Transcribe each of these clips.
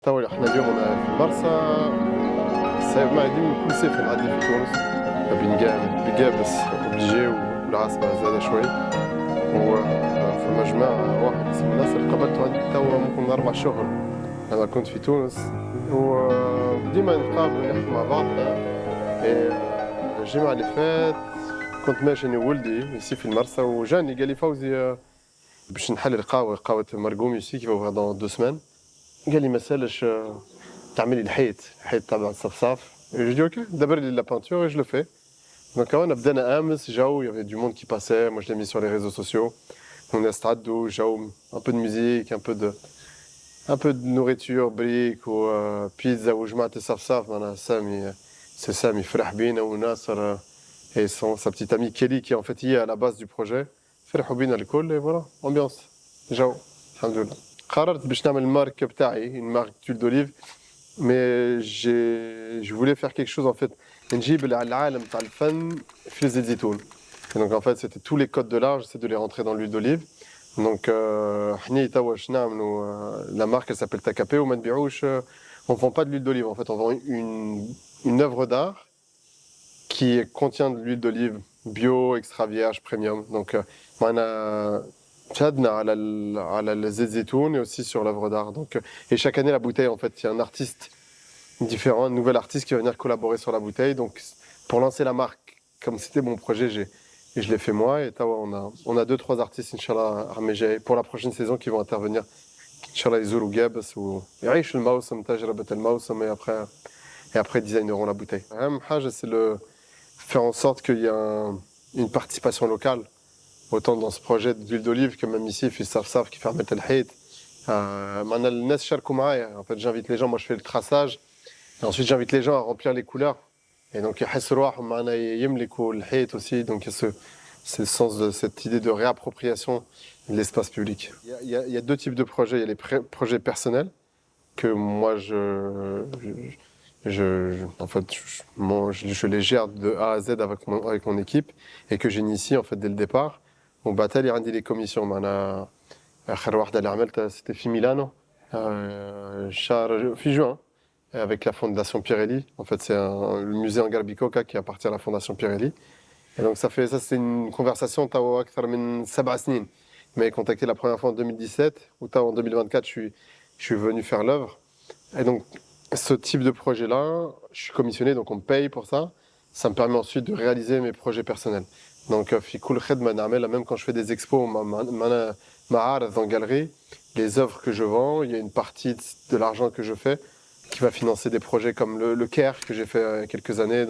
توا احنا اليوم في المرسى. الصيف ما عندي كل صيف نعدي في تونس بقابس وبجي والعاصمة زادة شوي. وفما جماعة واحد اسمه ناصر قابلته عندي توا ممكن 4 شهور. أنا كنت في تونس وديما نتقابلوا ونحكوا مع بعضنا. الجمعة اللي فات كنت ماشي أنا وولدي يسي في المرسى وجاني قال لي فوزي باش نحلل قهوة مرقوم يسي كيف هو dans 2 semaines. قال لي ما سالش تعمل لي الحيط تبع الصفصاف. جو دي اوكي دبر لي لا بانتور جو لو في. دونك انا بدينا امس جو يافي دو موند كي باسي moi je l'ai mis sur les réseaux sociaux. الناس تعدوا جو un peu de musique un peu de nourriture بريك وبيتزا وجماعة الصفصاف معناها سامي c'est سامي فرح بينا وناصر et sa petite amie Kelly qui en fait est à la base du projet. فرحوا بينا الكل et voilà ambiance جو الحمد لله. قررت باش نعمل المارك بتاعي une marque d'huile d'olive mais je voulais faire quelque chose en fait نجيب العالم تاع الفن في زيت الزيتون. Et donc en fait c'était tous les codes de l'art, j'essaie de les rentrer dans l'huile d'olive. Donc حني توا واش نعملوا la marque elle s'appelle Takapé وما نبيعوش on vend pas de l'huile d'olive en fait on vend une œuvre d'art qui contient de l'huile d'olive bio extra vierge premium. Donc معنا شادنا على الزيت الزيتون et aussi sur l'œuvre d'art. Donc et chaque année la bouteille en fait il y a un artiste différent, un nouvel artiste qui va venir collaborer sur la bouteille. Donc pour lancer la marque, comme c'était mon projet, je l'ai fait moi. Et on a 2-3 artistes Inch'Allah armégés pour la prochaine saison qui vont intervenir. Inch'Allah يزوروا قابس ويعيشوا الموسم تجربة الموسم et après designeront la bouteille. أهم حاجة c'est faire en sorte qu'il y ait une participation locale. Autant dans ce projet d'huile d'olive que même ici, في الصفصاف qui ferme الحيط. معنا الناس شاركوا معايا. En fait, j'invite les gens, moi je fais le traçage. Et ensuite j'invite les gens à remplir les couleurs. Et donc يحسوا روحهم معنا يملكوا الحيط aussi. Donc c'est le sens de cette idée de réappropriation de l'espace public. Il y a 2 types de projets. Il y a les projets personnels que moi en fait, je les gère de A à Z avec mon équipe et que j'initie en fait dès le départ. وبعد عندي les commissions. معنا آخر واحدة اللي عملتها c'était في ميلانو في juin avec la fondation Pirelli. En fait, c'est le musée Hangar Bicocca qui appartient à la fondation Pirelli. Et donc ça c'est une conversation توا أكثر من 7 سنين. Il m'avait contacté la première fois en 2017 ou en 2024 je suis venu faire l'œuvre. Et donc ce type de projet-là, je suis commissionné, donc on me paye pour ça. Ça me permet ensuite de réaliser mes projets personnels. Donc, في كل خدمة نعملها, même quand je fais des expos, معارض en galerie, les œuvres que je vends, il y a une partie de l'argent que je fais qui va financer des projets comme le Caire que j'ai fait il y a quelques années,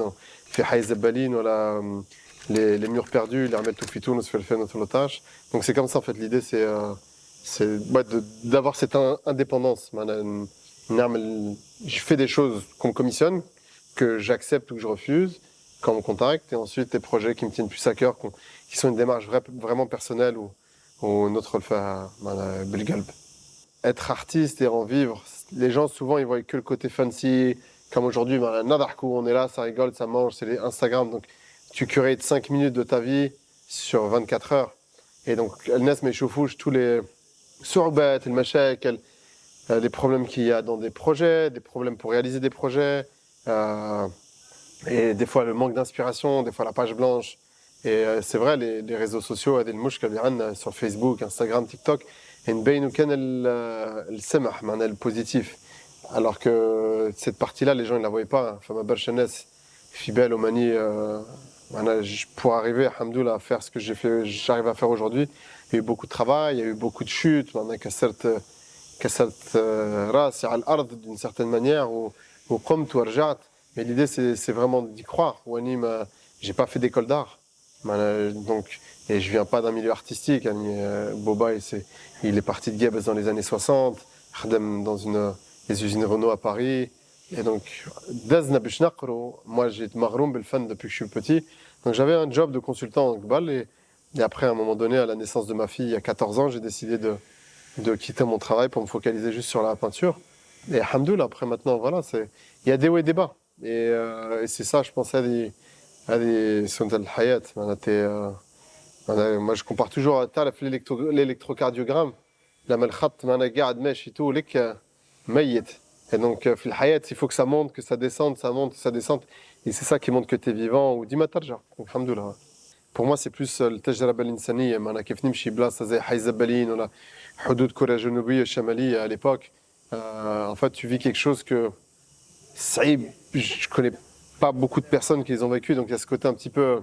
في حي الزبالين ولا les murs perdus, les remettre tout fitoun, se fait notre otage. Donc c'est comme ça en fait, l'idée c'est d'avoir cette indépendance. Je fais des choses qu'on me commissionne, que j'accepte ou que je refuse, quand on me contacte, et ensuite des projets qui me tiennent plus à cœur, qui sont une démarche vraiment personnelle ou notre le fait بالقلب. Être artiste et en vivre, les gens souvent ils voient que le côté fancy, comme aujourd'hui, on est là, ça rigole, ça mange, c'est les Instagram, donc tu curates 5 minutes de ta vie sur 24 heures. Et donc, الناس ما يشوفوش tous les صعوبات, المشاكل, les problèmes qu'il y a dans des projets, des problèmes pour réaliser des projets, et des fois le manque d'inspiration, des fois la page blanche. Et c'est vrai, les réseaux sociaux, هذه المشكلة اللي عندنا sur Facebook, Instagram, TikTok, نبينوا كان السمح, معناها le positif. Alors que cette partie-là, les gens ne la voyaient pas. Enfin, ma برشا ناس في بالهم أني pour arriver, alhamdoulilah, à faire ce que j'arrive à faire aujourd'hui, il y a eu beaucoup de travail, il y a eu beaucoup de chutes, كسرت راسي على الأرض d'une certaine manière, وقمت ورجعت. Mais l'idée, c'est vraiment d'y croire. J'ai pas fait d'école d'art. Donc, et je viens pas d'un milieu artistique. Boba, il est parti de Guebes dans les années 60, dans les usines Renault à Paris. Et donc, moi, j'ai été mahroum بالفن depuis que je suis petit. Donc, j'avais un job de consultant en Gbal. Et après, à un moment donné, à la naissance de ma fille, il y a 14 ans, j'ai décidé de quitter mon travail pour me focaliser juste sur la peinture. Et alhamdoulilah, après maintenant, voilà, il y a des hauts et des bas. Et c'est ça, je pense, هذه سنة الحياة. moi je compare toujours à تعرف l'électrocardiogramme لما الخط قاعد ماشي طولك ميت Et donc, fil hayat, il faut que ça monte, que ça descende, ça monte, ça descende. Et c'est ça qui montre que tu es vivant. Ou dima tarja. Donc, alhamdoulilah. Pour moi, c'est plus le tajraba al-insaniya. Maana kif nimshi blasa zay Hay Zabbalin ou la Houdoud Korea Janoubiya Shamaliya à l'époque. En fait, tu vis quelque chose que Saïb, je connais pas beaucoup de personnes qui les ont vécu, donc il y a ce côté un petit peu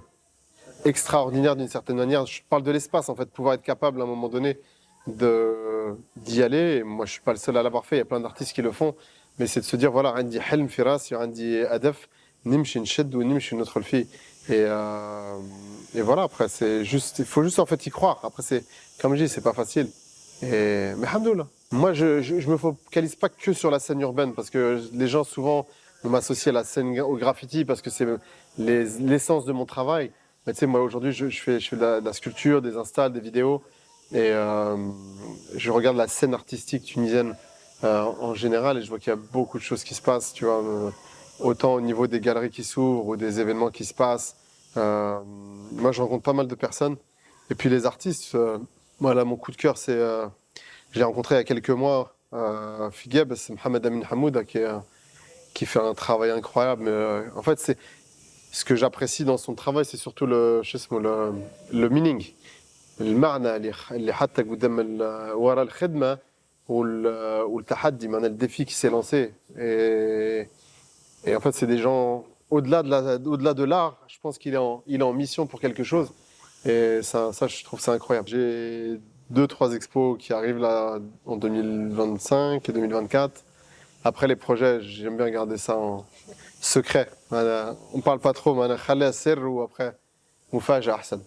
extraordinaire d'une certaine manière. Je parle de l'espace, en fait, pouvoir être capable à un moment donné d'y aller. Et moi, je suis pas le seul à l'avoir fait, il y a plein d'artistes qui le font, mais c'est de se dire, voilà, عندي حلم في راسي, عندي هدف, نمشي نشد ونمشي ندخل فيه. Et voilà, après, c'est juste, il faut juste en fait y croire. Après, c'est, comme je dis, c'est pas facile. Mais alhamdoulilah. Moi, je me focalise pas que sur la scène urbaine parce que les gens souvent m'associent à la scène, au graffiti parce que c'est l'essence de mon travail. Mais tu sais, moi aujourd'hui, je fais de la sculpture, des installs, des vidéos et je regarde la scène artistique tunisienne en général et je vois qu'il y a beaucoup de choses qui se passent, tu vois, autant au niveau des galeries qui s'ouvrent ou des événements qui se passent. Moi, je rencontre pas mal de personnes et puis les artistes. Moi, là, mon coup de cœur, c'est je l'ai rencontré il y a quelques mois, Figueb, c'est Mohamed Amin Hamouda qui fait un travail incroyable. Mais, en fait, c'est ce que j'apprécie dans son travail, c'est surtout le meaning, المعنى اللي حتى قدام ورا الخدمة والتحدي, معناها le défi qui s'est lancé. Et en fait, c'est des gens au-delà de l'art. Je pense il est en mission pour quelque chose. Et ça, je trouve ça incroyable. J'ai 2-3 expos qui arrivent là en 2025 et 2024. Après les projets, j'aime bien garder ça en secret. On parle pas trop, mais خليها سر ou après مفاجأة أحسن.